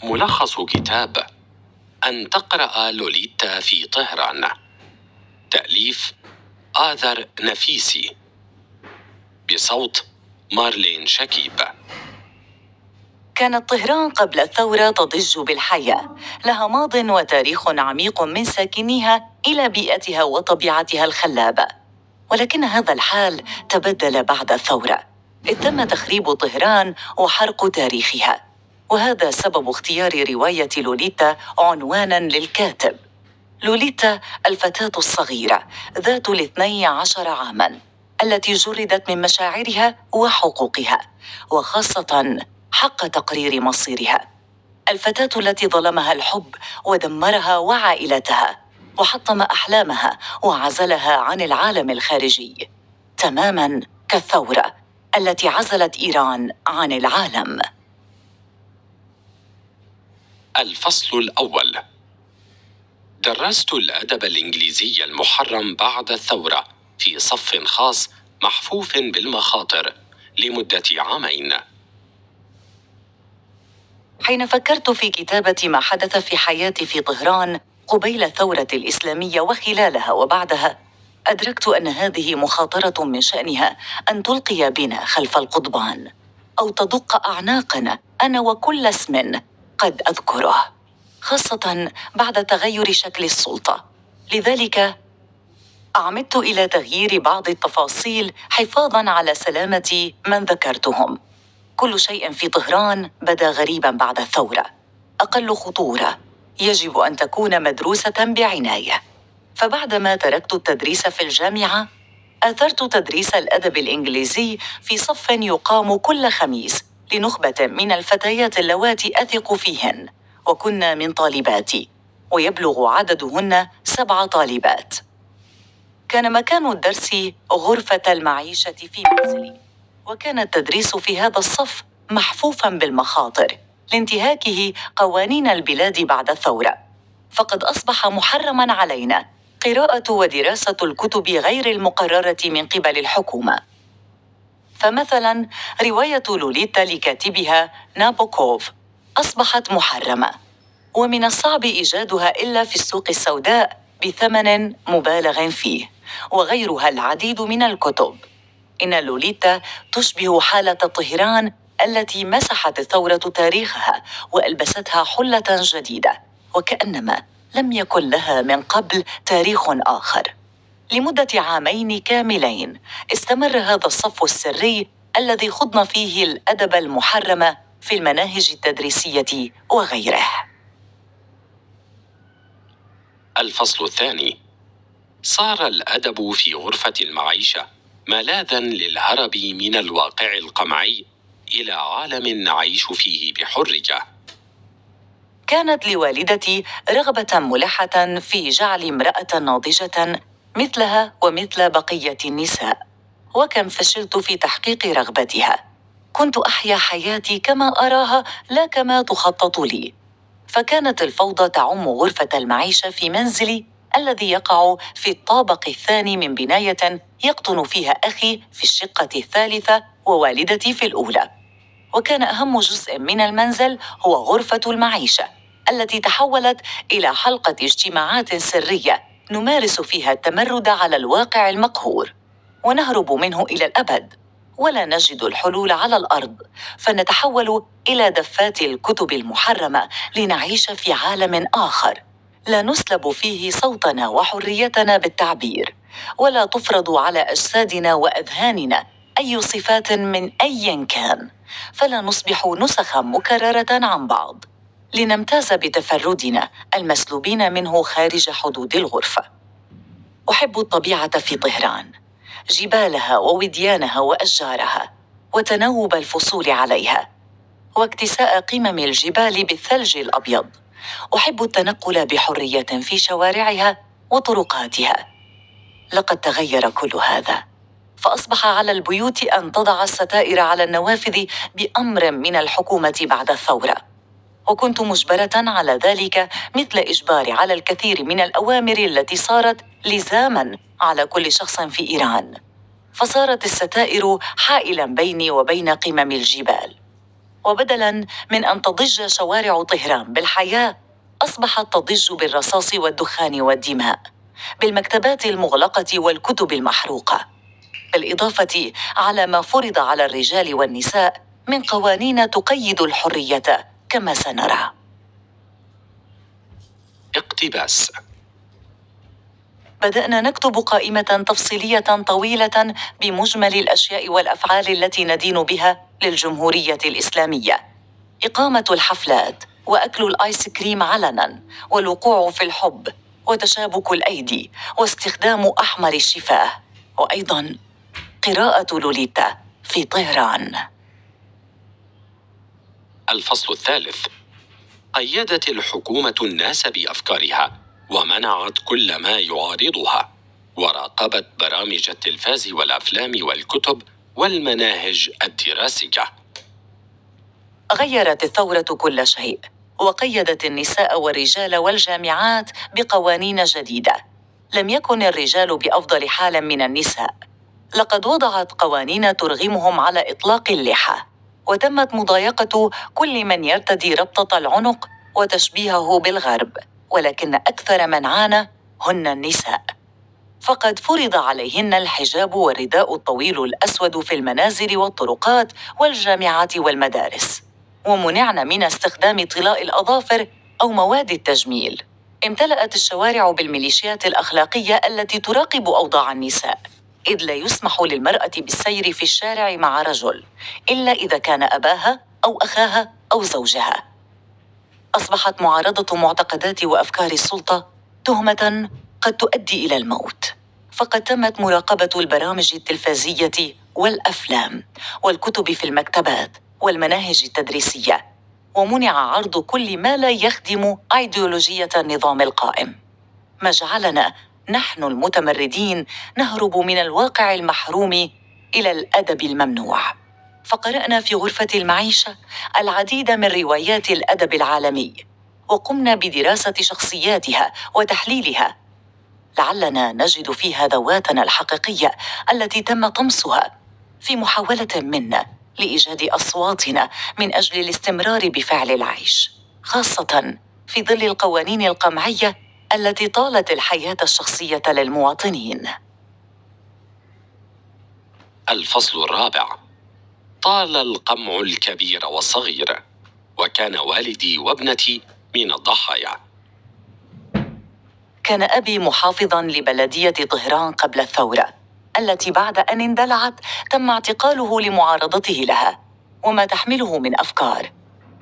ملخص كتاب أن تقرأ لوليتا في طهران، تأليف آذر نفيسي، بصوت مارلين شكيب. كانت طهران قبل الثورة تضج بالحياة، لها ماضٍ وتاريخ عميق من ساكنيها إلى بيئتها وطبيعتها الخلابة. ولكن هذا الحال تبدل بعد الثورة، إذ تم تخريب طهران وحرق تاريخها، وهذا سبب اختيار رواية لوليتا عنوانا للكاتب. لوليتا الفتاة الصغيرة ذات 12 عاماً التي جردت من مشاعرها وحقوقها، وخاصة حق تقرير مصيرها. الفتاة التي ظلمها الحب ودمرها وعائلتها، وحطم أحلامها وعزلها عن العالم الخارجي، تماماً كالثورة التي عزلت إيران عن العالم. الفصل الأول. درست الأدب الإنجليزي المحرم بعد الثورة في صف خاص محفوف بالمخاطر لمدة عامين. حين فكرت في كتابة ما حدث في حياتي في طهران قبيل الثورة الإسلامية وخلالها وبعدها، أدركت أن هذه مخاطرة من شأنها أن تلقي بنا خلف القضبان، أو تدق أعناقنا أنا وكل اسم قد أذكره، خاصة بعد تغير شكل السلطة. لذلك أعمدت إلى تغيير بعض التفاصيل حفاظاً على سلامة من ذكرتهم. كل شيء في طهران بدا غريباً بعد الثورة، أقل خطورة، يجب أن تكون مدروسة بعناية. فبعدما تركت التدريس في الجامعة، آثرت تدريس الأدب الإنجليزي في صف يقام كل خميس لنخبة من الفتيات اللواتي أثق فيهن، وكن من طالباتي، ويبلغ عددهن 7 طالبات. كان مكان الدرس غرفة المعيشة في منزلي، وكان التدريس في هذا الصف محفوفاً بالمخاطر لانتهاكه قوانين البلاد بعد الثورة، فقد أصبح محرماً علينا قراءة ودراسة الكتب غير المقررة من قبل الحكومة. فمثلاً رواية لوليتا لكاتبها نابوكوف أصبحت محرمة، ومن الصعب إيجادها إلا في السوق السوداء بثمن مبالغ فيه، وغيرها العديد من الكتب. إن لوليتا تشبه حالة طهران التي مسحت الثورة تاريخها وألبستها حلة جديدة، وكأنما لم يكن لها من قبل تاريخ آخر. لمدة عامين كاملين استمر هذا الصف السري الذي خضنا فيه الأدب المحرم في المناهج التدريسية وغيره. الفصل الثاني. صار الأدب في غرفة المعيشة ملاذاً للهرب من الواقع القمعي إلى عالم نعيش فيه بحرية. كانت لوالدتي رغبة ملحة في جعل امرأة ناضجة مثلها ومثل بقية النساء، وكم فشلت في تحقيق رغبتها. كنت أحيا حياتي كما أراها لا كما تخطط لي، فكانت الفوضى تعم غرفة المعيشة في منزلي الذي يقع في الطابق الثاني من بناية يقطن فيها أخي في الشقة الثالثة ووالدتي في الأولى. وكان أهم جزء من المنزل هو غرفة المعيشة التي تحولت إلى حلقة اجتماعات سرية نمارس فيها التمرد على الواقع المقهور، ونهرب منه إلى الأبد، ولا نجد الحلول على الأرض، فنتحول إلى دفات الكتب المحرمة لنعيش في عالم آخر لا نسلب فيه صوتنا وحريتنا بالتعبير، ولا تفرض على أجسادنا وأذهاننا أي صفات من أي كان، فلا نصبح نسخاً مكررة عن بعض لنمتاز بتفردنا المسلوبين منه خارج حدود الغرفة. أحب الطبيعة في طهران، جبالها ووديانها وأشجارها، وتناوب الفصول عليها، واكتساء قمم الجبال بالثلج الأبيض. أحب التنقل بحرية في شوارعها وطرقاتها. لقد تغير كل هذا، فأصبح على البيوت أن تضع الستائر على النوافذ بأمر من الحكومة بعد الثورة، وكنت مجبرة على ذلك مثل إجبار على الكثير من الأوامر التي صارت لزاماً على كل شخص في إيران. فصارت الستائر حائلاً بيني وبين قمم الجبال. وبدلاً من أن تضج شوارع طهران بالحياة، أصبحت تضج بالرصاص والدخان والدماء، بالمكتبات المغلقة والكتب المحروقة، بالإضافة على ما فرض على الرجال والنساء من قوانين تقيد الحرية كما سنرى. اقتباس: بدأنا نكتب قائمة تفصيلية طويلة بمجمل الأشياء والأفعال التي ندين بها للجمهورية الإسلامية: إقامة الحفلات، وأكل الآيس كريم علناً، والوقوع في الحب، وتشابك الأيدي، واستخدام أحمر الشفاه، وأيضاً قراءة لوليتا في طهران. الفصل الثالث: قيدت الحكومة الناس بأفكارها ومنعت كل ما يعارضها، وراقبت برامج التلفاز والأفلام والكتب والمناهج الدراسية. غيرت الثورة كل شيء، وقيدت النساء والرجال والجامعات بقوانين جديدة. لم يكن الرجال بأفضل حال من النساء. لقد وضعت قوانين ترغمهم على إطلاق اللحى، وتمت مضايقة كل من يرتدي ربطة العنق وتشبيهه بالغرب، ولكن أكثر من عانى هن النساء، فقد فرض عليهن الحجاب والرداء الطويل الأسود في المنازل والطرقات والجامعات والمدارس، ومنعن من استخدام طلاء الأظافر أو مواد التجميل. امتلأت الشوارع بالميليشيات الأخلاقية التي تراقب أوضاع النساء، إذ لا يسمح للمرأة بالسير في الشارع مع رجل إلا إذا كان أباها أو أخاها أو زوجها. أصبحت معارضة معتقدات وأفكار السلطة تهمة قد تؤدي إلى الموت، فقد تمت مراقبة البرامج التلفزية والأفلام والكتب في المكتبات والمناهج التدريسية، ومنع عرض كل ما لا يخدم أيديولوجية النظام القائم، ما جعلنا نحن المتمردين نهرب من الواقع المحروم إلى الأدب الممنوع. فقرأنا في غرفة المعيشة العديد من روايات الأدب العالمي، وقمنا بدراسة شخصياتها وتحليلها، لعلنا نجد فيها ذواتنا الحقيقية التي تم طمسها في محاولة منا لإيجاد أصواتنا من أجل الاستمرار بفعل العيش، خاصة في ظل القوانين القمعية التي طالت الحياة الشخصية للمواطنين. الفصل الرابع: طال القمع الكبير والصغير، وكان والدي وابنتي من الضحايا. كان أبي محافظاً لبلدية طهران قبل الثورة، التي بعد أن اندلعت تم اعتقاله لمعارضته لها وما تحمله من أفكار.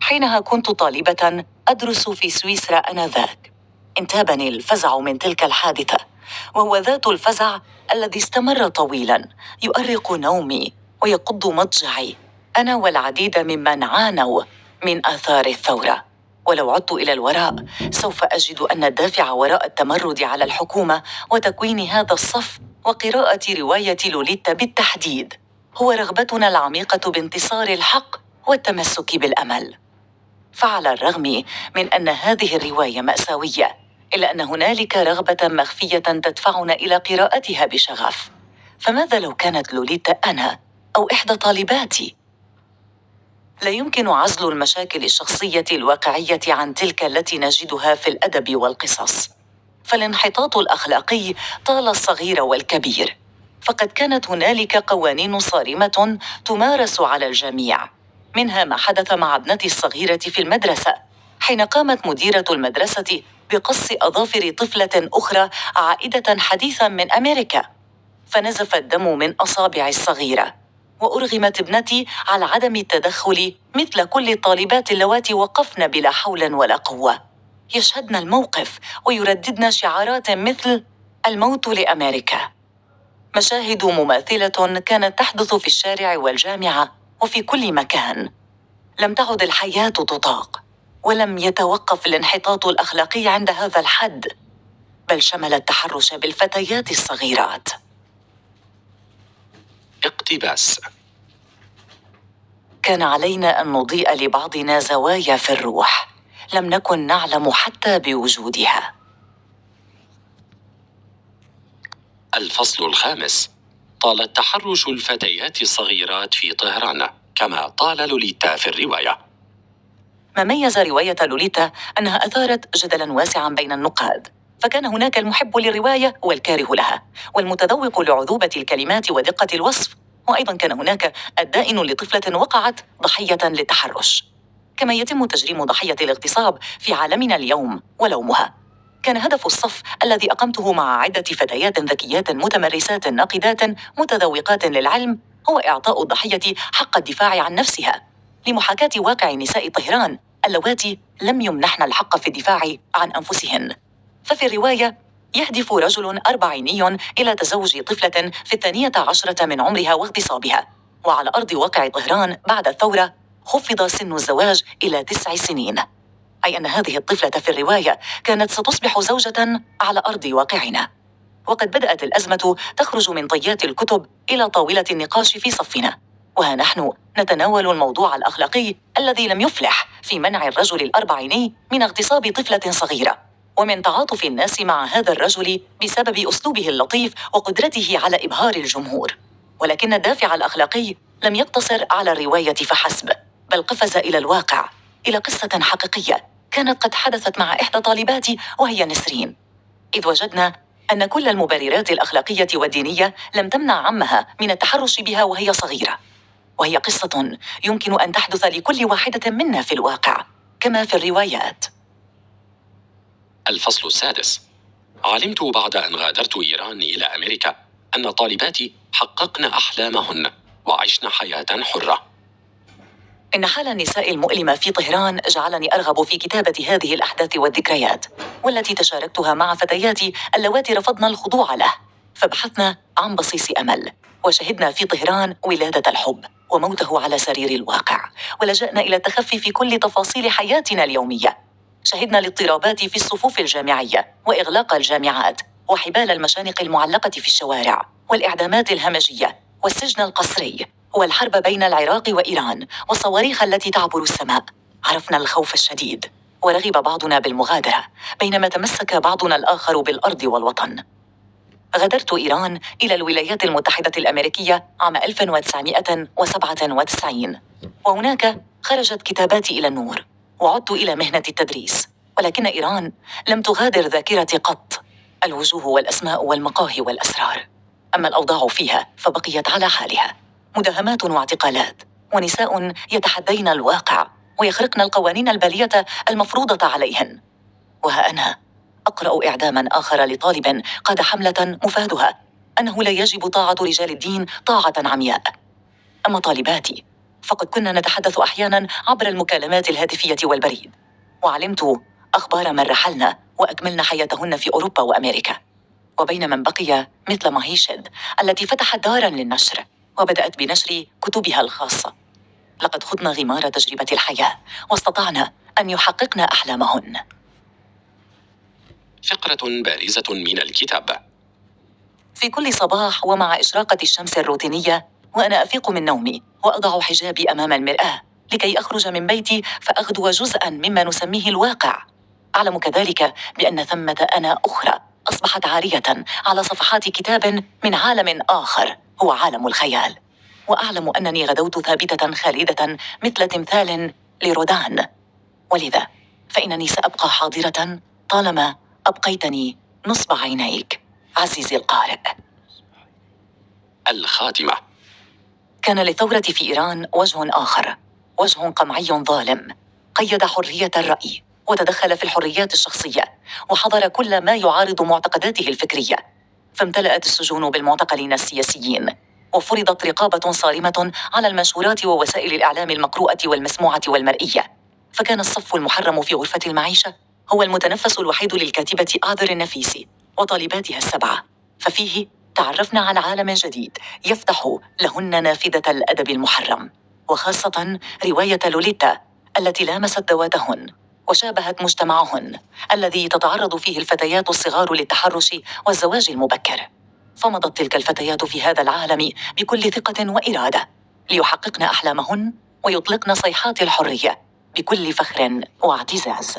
حينها كنت طالبة أدرس في سويسرا آنذاك. انتابني الفزع من تلك الحادثة، وهو ذات الفزع الذي استمر طويلاً يؤرق نومي ويقض مضجعي، أنا والعديد ممن عانوا من آثار الثورة. ولو عدت إلى الوراء سوف أجد أن الدافع وراء التمرد على الحكومة وتكوين هذا الصف وقراءة رواية لوليتا بالتحديد هو رغبتنا العميقة بانتصار الحق والتمسك بالأمل. فعلى الرغم من أن هذه الرواية مأساوية، إلا أن هنالك رغبة مخفية تدفعنا إلى قراءتها بشغف. فماذا لو كانت لوليتا أنا أو إحدى طالباتي؟ لا يمكن عزل المشاكل الشخصية الواقعية عن تلك التي نجدها في الأدب والقصص، فالانحطاط الأخلاقي طال الصغير والكبير، فقد كانت هنالك قوانين صارمة تمارس على الجميع، منها ما حدث مع ابنتي الصغيرة في المدرسة، حين قامت مديرة المدرسة بقص أظافر طفلة أخرى عائدة حديثا من أمريكا، فنزف الدم من أصابع الصغيرة، وأرغمت ابنتي على عدم التدخل مثل كل الطالبات اللواتي وقفن بلا حول ولا قوة، يشهدن الموقف ويرددن شعارات مثل الموت لأمريكا. مشاهد مماثلة كانت تحدث في الشارع والجامعة وفي كل مكان. لم تعد الحياة تطاق، ولم يتوقف الانحطاط الأخلاقي عند هذا الحد، بل شمل التحرش بالفتيات الصغيرات. اقتباس: كان علينا أن نضيء لبعضنا زوايا في الروح لم نكن نعلم حتى بوجودها. الفصل الخامس: طال تحرش الفتيات الصغيرات في طهران، كما طال لوليتا في الرواية. ما ميز رواية لوليتا أنها أثارت جدلاً واسعاً بين النقاد، فكان هناك المحب للرواية والكاره لها، والمتذوق لعذوبة الكلمات ودقة الوصف، وأيضاً كان هناك الدائن لطفلة وقعت ضحية للتحرش. كما يتم تجريم ضحية الاغتصاب في عالمنا اليوم ولومها. كان هدف الصف الذي أقمته مع عدة فتيات ذكيات متمرسات ناقدات متذوقات للعلم هو إعطاء الضحية حق الدفاع عن نفسها، لمحاكاة واقع نساء طهران اللواتي لم يمنحن الحق في الدفاع عن أنفسهن. ففي الرواية يهدف رجل أربعيني إلى تزوج طفلة في 12 من عمرها واغتصابها، وعلى أرض واقع طهران بعد الثورة خفض سن الزواج إلى 9 سنين، أي أن هذه الطفلة في الرواية كانت ستصبح زوجة على أرض واقعنا. وقد بدأت الأزمة تخرج من طيات الكتب إلى طاولة النقاش في صفنا، وها نحن نتناول الموضوع الأخلاقي الذي لم يفلح في منع الرجل الأربعيني من اغتصاب طفلة صغيرة، ومن تعاطف الناس مع هذا الرجل بسبب أسلوبه اللطيف وقدرته على إبهار الجمهور. ولكن الدافع الأخلاقي لم يقتصر على الرواية فحسب، بل قفز إلى الواقع، إلى قصة حقيقية كانت قد حدثت مع إحدى طالباتي وهي نسرين، إذ وجدنا أن كل المبررات الأخلاقية والدينية لم تمنع عمها من التحرش بها وهي صغيرة. وهي قصة يمكن أن تحدث لكل واحدة منا في الواقع كما في الروايات. الفصل السادس. علمت بعد أن غادرت إيران إلى أمريكا أن طالباتي حققن أحلامهن وعشن حياة حرة. إن حال النساء المؤلمة في طهران جعلني أرغب في كتابة هذه الأحداث والذكريات، والتي تشاركتها مع فتياتي اللواتي رفضن الخضوع له. فبحثنا عن بصيص أمل، وشهدنا في طهران ولادة الحب وموته على سرير الواقع، ولجأنا إلى التخفي في كل تفاصيل حياتنا اليومية. شهدنا الاضطرابات في الصفوف الجامعية وإغلاق الجامعات وحبال المشانق المعلقة في الشوارع والإعدامات الهمجية والسجن القسري والحرب بين العراق وإيران والصواريخ التي تعبر السماء. عرفنا الخوف الشديد ورغب بعضنا بالمغادرة، بينما تمسك بعضنا الآخر بالأرض والوطن. غادرت إيران إلى الولايات المتحدة الأمريكية عام 1997، وهناك خرجت كتاباتي إلى النور وعدت إلى مهنة التدريس. ولكن إيران لم تغادر ذاكرتي قط، الوجوه والأسماء والمقاهي والأسرار. أما الأوضاع فيها فبقيت على حالها، مداهمات واعتقالات ونساء يتحدين الواقع ويخرقن القوانين البالية المفروضة عليهن. وها أنا أقرأ إعداما آخر لطالب قاد حملة مفادها أنه لا يجب طاعة رجال الدين طاعة عمياء. أما طالباتي فقد كنا نتحدث أحيانا عبر المكالمات الهاتفية والبريد، وعلمت أخبار من رحلنا وأكملنا حياتهن في أوروبا وأمريكا، وبين من بقي مثل ماهيشد التي فتحت دارا للنشر وبدأت بنشر كتبها الخاصة. لقد خضنا غمار تجربة الحياة واستطعنا أن يحققن أحلامهن. فقرة بارزة من الكتاب. في كل صباح ومع إشراقة الشمس الروتينية وأنا أفيق من نومي وأضع حجابي أمام المرآة لكي أخرج من بيتي فأغدو جزءاً مما نسميه الواقع، أعلم كذلك بأن ثمة أنا أخرى أصبحت عارية على صفحات كتاب من عالم آخر هو عالم الخيال، وأعلم أنني غدوت ثابتة خالدة مثل تمثال لرودان. ولذا فإنني سأبقى حاضرة طالما أبقيتني نصب عينيك عزيزي القارئ. الخاتمة. كان للثورة في إيران وجه آخر، وجه قمعي ظالم قيد حرية الرأي وتدخل في الحريات الشخصية وحظر كل ما يعارض معتقداته الفكرية، فامتلأت السجون بالمعتقلين السياسيين، وفرضت رقابة صارمة على المنشورات ووسائل الإعلام المقروءة والمسموعة والمرئية. فكان الصف المحرم في غرفة المعيشة هو المتنفس الوحيد للكاتبة آذر النفيسي وطالباتها السبعة، ففيه تعرفنا على عالم جديد يفتح لهن نافذة الأدب المحرم، وخاصة رواية لوليتا التي لامست ذواتهن وشابهت مجتمعهن الذي تتعرض فيه الفتيات الصغار للتحرش والزواج المبكر. فمضت تلك الفتيات في هذا العالم بكل ثقة وإرادة ليحققن أحلامهن ويطلقن صيحات الحرية بكل فخر واعتزاز.